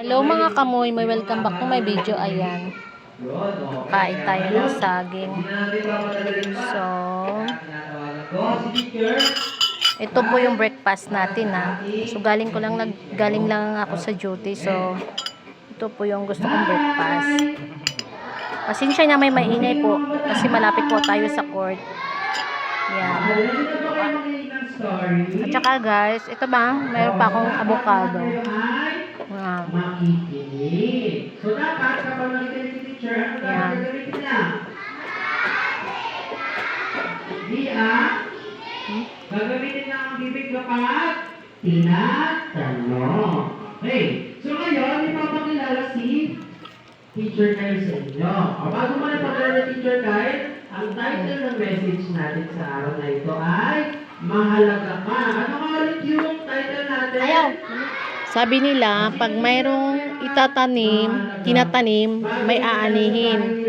Hello mga kamoy, may welcome back to my video. Ayan, kain tayo ng saging. So, ito po yung breakfast natin So, galing lang ako sa duty. So, ito po yung gusto kong breakfast. Pasensya na may maingay po kasi malapit po tayo sa court. Yan. At saka guys, ito ba? Mayroon pa akong avocado. Wow. So, dapat kapag nakita yung teacher, ano dapat gagamitin lang? Gagamitin lang ang bibig kapag tinatanong. Okay. So, ngayon, ipapakilala si Teacher Kyle sa inyo. Bago mo ipakilala Teacher Kyle, ang title ng message natin sa araw na ito ay Mahalaga Ka. Ano nga ulit yung title natin? Ayaw. Sabi nila, pag mayroong tinatanim, may aanihin.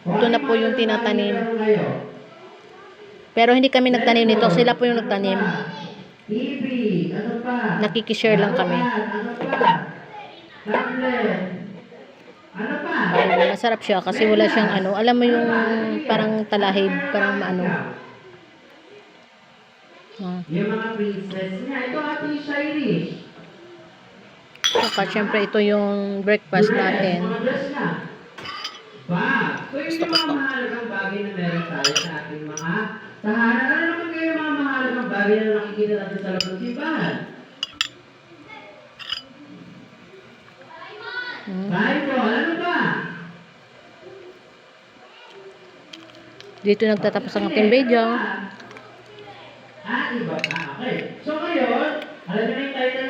Ito na po yung tinatanim. Pero hindi kami nagtanim nito. Sila po yung nagtanim. Nakikishare lang kami. Masarap siya kasi wala siyang ano. Alam mo yung parang talahib, parang ano. Yung mga princess niya. Ito ating Irish. Saka syempre ito yung breakfast natin. Gusto ko ito. Mahalagang bagay na meron tayo sa ating mga tahanan. Ano naman kayo mga mahalagang bagay na nakikita natin sa loob ng simbahan? Bible, ano ba? Dito nagtatapos ang ating video.